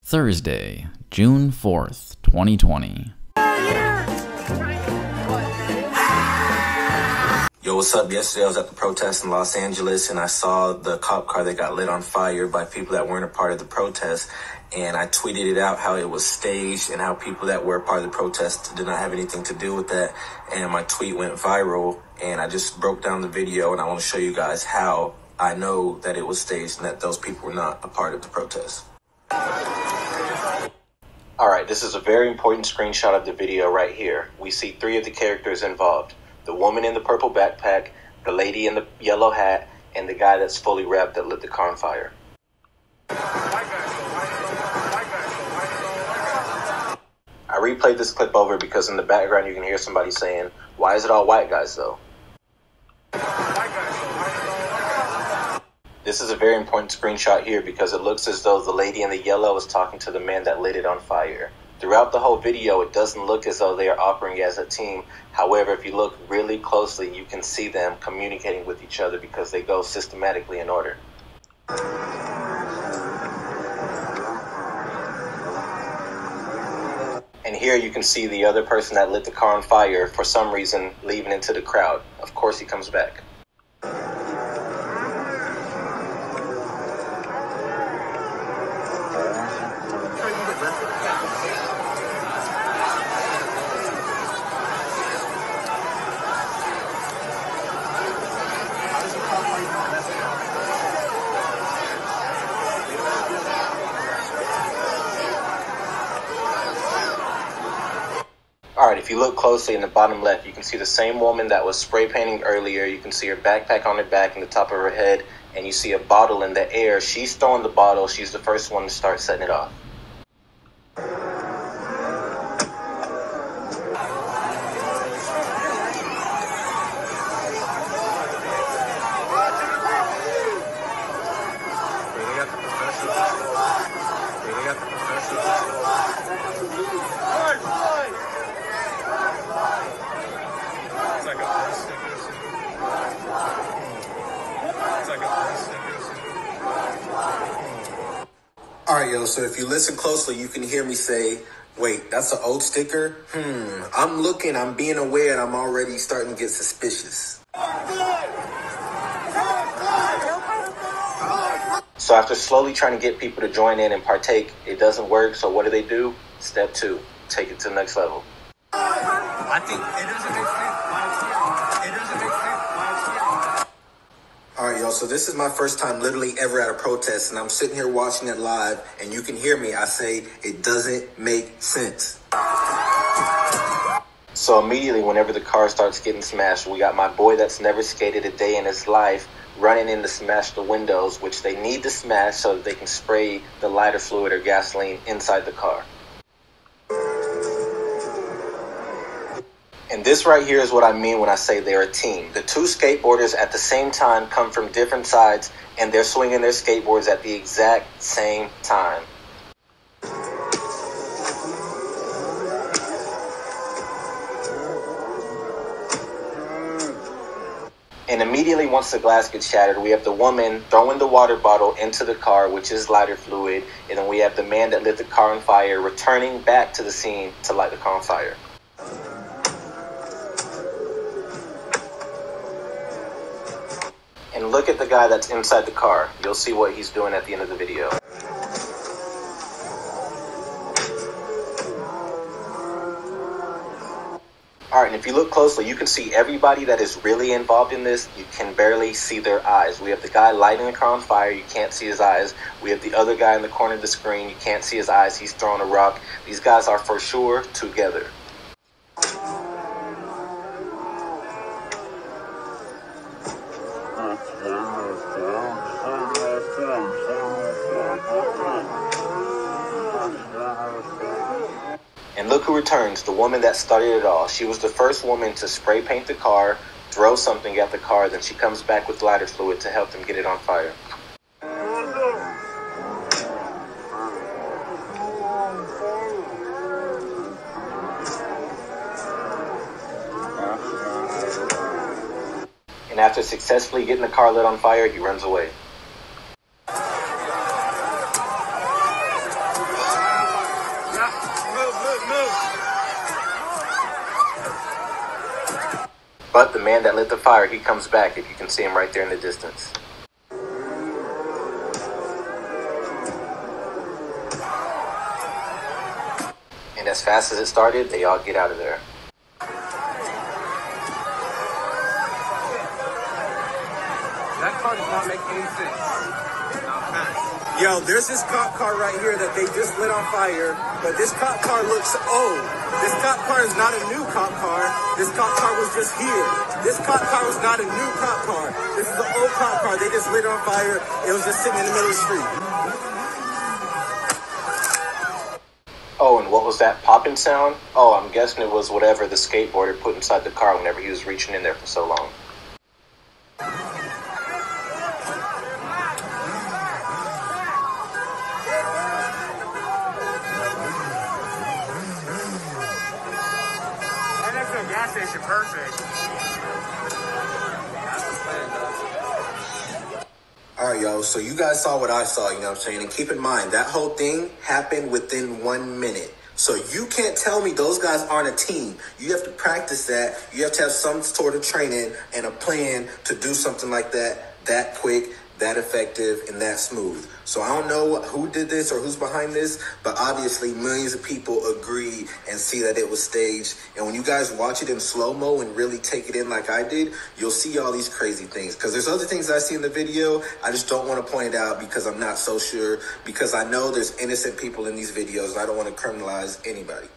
Thursday, June 4th, 2020. Yo, what's up? Yesterday I was at the protest in Los Angeles and I saw the cop car that got lit on fire by people that weren't a part of the protest. And I tweeted it out how it was staged and how people that were a part of the protest did not have anything to do with that. And my tweet went viral and I just broke down the video and I want to show you guys how I know that it was staged and that those people were not a part of the protest. Alright, this is a very important screenshot of the video right here. We see three of the characters involved. The woman in the purple backpack, the lady in the yellow hat, and the guy that's fully wrapped that lit the car on fire. I replayed this clip over because in the background you can hear somebody saying, "Why is it all white guys though?" This is a very important screenshot here because it looks as though the lady in the yellow is talking to the man that lit it on fire. Throughout the whole video, it doesn't look as though they are operating as a team. However, if you look really closely, you can see them communicating with each other because they go systematically in order. And here you can see the other person that lit the car on fire, for some reason, leaving into the crowd. Of course he comes back. Alright, if you look closely in the bottom left, you can see the same woman that was spray painting earlier. You can see her backpack on her back and the top of her head, and you see a bottle in the air. She's throwing the bottle. She's the first one to start setting it off. Alright, yo, so if you listen closely, you can hear me say, "Wait, that's an old sticker? I'm looking, I'm being aware, and I'm already starting to get suspicious." So after slowly trying to get people to join in and partake, it doesn't work, so what do? Step 2, take it to the next level. I think it doesn't make sense. Alright, yo, so this is my first time literally ever at a protest, and I'm sitting here watching it live, and you can hear me. I say, it doesn't make sense. So immediately, whenever the car starts getting smashed, we got my boy that's never skated a day in his life running in to smash the windows, which they need to smash so that they can spray the lighter fluid or gasoline inside the car. And this right here is what I mean when I say they're a team. The two skateboarders at the same time come from different sides, and they're swinging their skateboards at the exact same time. And immediately once the glass gets shattered, we have the woman throwing the water bottle into the car, which is lighter fluid, and then we have the man that lit the car on fire returning back to the scene to light the car on fire. And look at the guy that's inside the car. You'll see what he's doing at the end of the video. Alright, and if you look closely, you can see everybody that is really involved in this. You can barely see their eyes. We have the guy lighting the car on fire. You can't see his eyes. We have the other guy in the corner of the screen. You can't see his eyes. He's throwing a rock. These guys are for sure together. And look who returns, the woman that started it all. She was the first woman to spray paint the car, throw something at the car, then she comes back with lighter fluid to help them get it on fire. And after successfully getting the car lit on fire, he runs away. But the man that lit the fire, he comes back, if you can see him right there in the distance. And as fast as it started, they all get out of there. That car does not make any sense. Yo, there's this cop car right here that they just lit on fire, but this cop car looks old. This cop car is not a new cop car. This cop car was just here. This cop car was not a new cop car. This is an old cop car. They just lit it on fire. It was just sitting in the middle of the street. Oh, and what was that popping sound? Oh, I'm guessing it was whatever the skateboarder put inside the car whenever he was reaching in there for so long. Gas station, perfect. All right, yo, so you guys saw what I saw, you know what I'm saying? And keep in mind, that whole thing happened within 1 minute. So you can't tell me those guys aren't a team. You have to practice that. You have to have some sort of training and a plan to do something like that quick, that effective, and that smooth. So I don't know who did this or who's behind this, but obviously millions of people agree and see that it was staged. And when you guys watch it in slow-mo and really take it in like I did, you'll see all these crazy things. Because there's other things I see in the video, I just don't want to point it out because I'm not so sure. Because I know there's innocent people in these videos. I don't want to criminalize anybody.